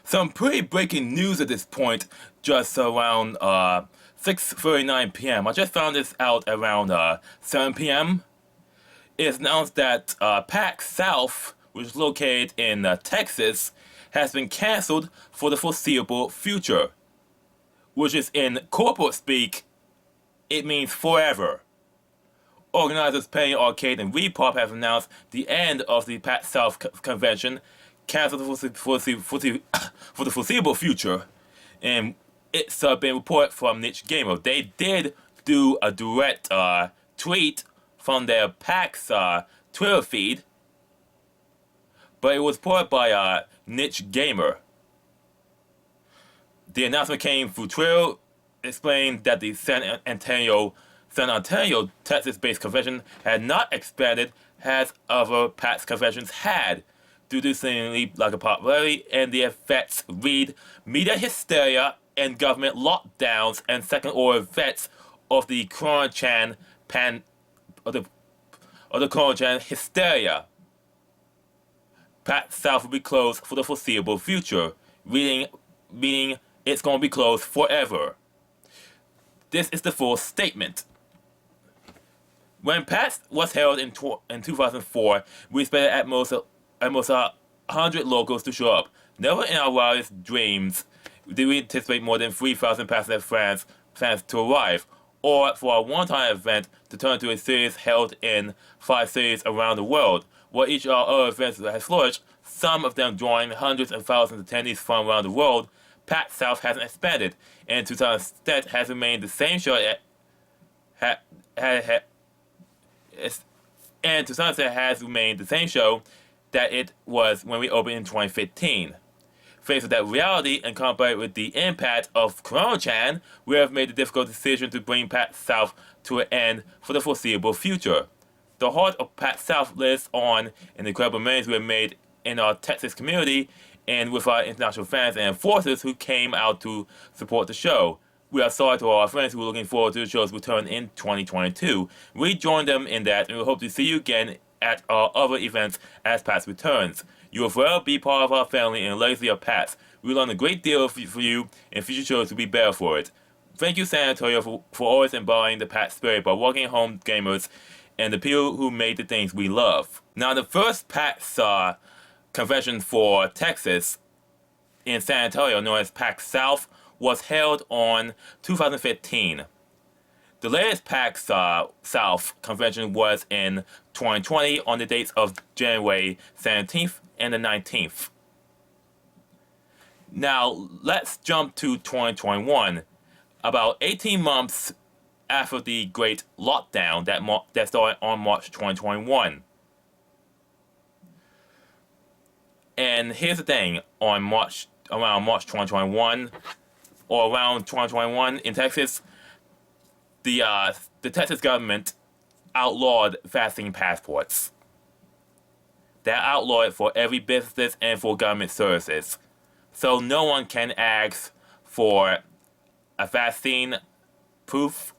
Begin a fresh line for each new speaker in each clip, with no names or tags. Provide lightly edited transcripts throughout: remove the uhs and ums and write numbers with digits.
Some pretty breaking news at this point, just around 6:39 p.m. I just found this out around 7 p.m. It's announced that PAX South, which is located in Texas, has been cancelled for the foreseeable future, which is in corporate speak, it means forever. Organizers Penny Arcade and Reedpop have announced the end of the PAX South convention, cancelled for the foreseeable future, and it's been reported from Niche Gamer. They did do a direct tweet from their PAX Twitter feed, but it was reported by Niche Gamer. The announcement came through Twitter, explained that the San Antonio, Texas-based convention had not expanded as other PAX conventions had, due to seemingly lack of popularity and the effects read media hysteria and government lockdowns and second-order effects of the coronachan hysteria. PAX South will be closed for the foreseeable future, meaning it's going to be closed forever. This is the full statement. When PAX was held in 2004, we expected at most 100 locals to show up. Never in our wildest dreams did we anticipate more than 3,000 passionate fans to arrive, or for a one-time event to turn into a series held in 5 cities around the world, where each of our other events has flourished, some of them drawing hundreds and thousands of attendees from around the world. PAX South hasn't expanded, and to some extent has remained the same show that it was when we opened in 2015. Faced with that reality and combined with the impact of coronachan, we have made the difficult decision to bring PAX South to an end for the foreseeable future. The heart of PAX South lives on in the incredible memories we have made in our Texas community and with our international fans and enforcers who came out to support the show. We are sorry to all our friends who are looking forward to the show's return in 2022. We join them in that, and we hope to see you again at our other events as PAX returns. You will forever be part of our family and legacy of PAX. We learn a great deal for you, and future shows will be better for it. Thank you, San Antonio, for always embodying the PAX spirit by walking home gamers and the people who made the things we love. Now, the first PAX convention for Texas in San Antonio, known as PAX South, was held on 2015. The latest PAX South convention was in 2020 on the dates of January 17th and the 19th. Now, let's jump to 2021. About 18 months after the great lockdown that started on March 2021. And here's the thing, around March 2021, or around 2021 in Texas, the Texas government outlawed vaccine passports. They're outlawed for every business and for government services. So no one can ask for a vaccine proof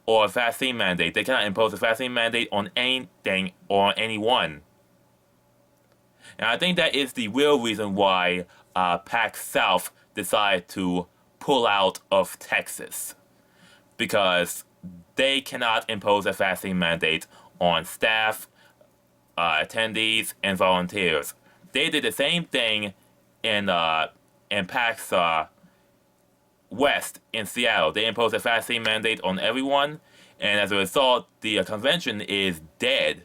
or a vaccine mandate. They cannot impose a vaccine mandate on anything or on anyone. And I think that is the real reason why PAX South decided to pull out of Texas. Because they cannot impose a vaccine mandate on staff, attendees, and volunteers. They did the same thing in PAX West in Seattle. They imposed a vaccine mandate on everyone, and as a result, the convention is dead.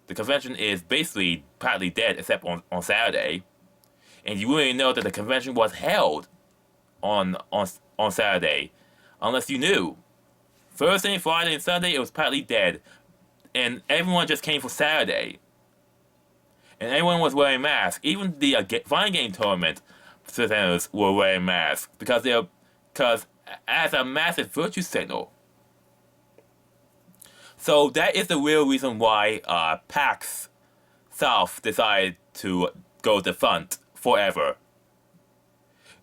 The convention is basically practically dead, except on Saturday. And you really know that the convention was held on Saturday, unless you knew. Thursday, Friday, and Sunday, it was practically dead. And everyone just came for Saturday. And everyone was wearing masks. Even the Vine Game Tournament presenters were wearing masks. Because as a massive virtue signal. So that is the real reason why PAX South decided to go defunct forever.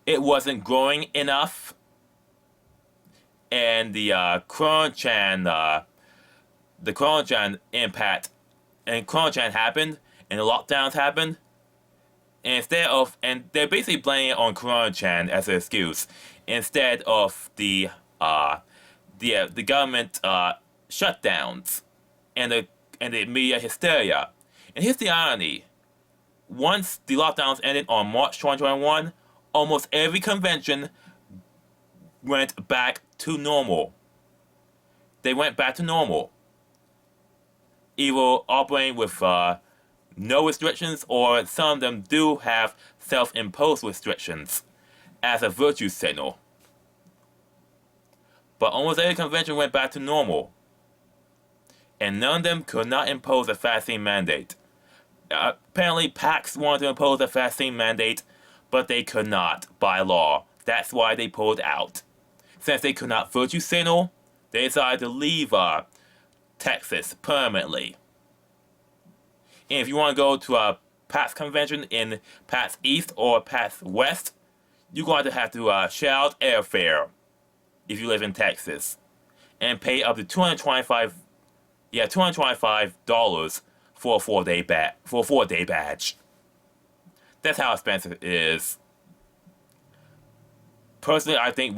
It wasn't growing enough, and the coronachan impact, and coronachan happened, and the lockdowns happened, and they're basically blaming it on coronachan as an excuse instead of the government shutdowns and the media hysteria. And here's the irony: once the lockdowns ended on March 2021, almost every convention went back to normal. They went back to normal, either operating with no restrictions, or some of them do have self-imposed restrictions as a virtue signal. But almost every convention went back to normal, and none of them could not impose a vaccine mandate. Apparently, PAX wanted to impose a vaccine mandate, but they could not by law. That's why they pulled out. Since they could not virtue signal, they decided to leave Texas permanently. And if you want to go to a PAX convention in PAX East or PAX West, you're going to have to shell out airfare if you live in Texas, and pay up to $225 for a 4-day badge. That's how expensive it is. Personally, I think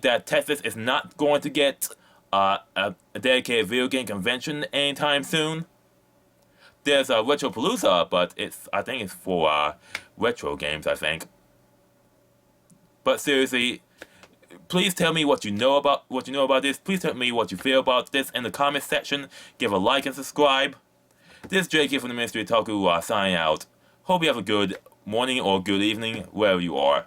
that Texas is not going to get a dedicated video game convention anytime soon. There's a Retropalooza, but I think it's for retro games, I think. But seriously, please tell me what you know about this. Please tell me what you feel about this in the comment section. Give a like and subscribe. This is JK from the Ministry of Otaku signing out. Hope you have a good morning or good evening wherever you are.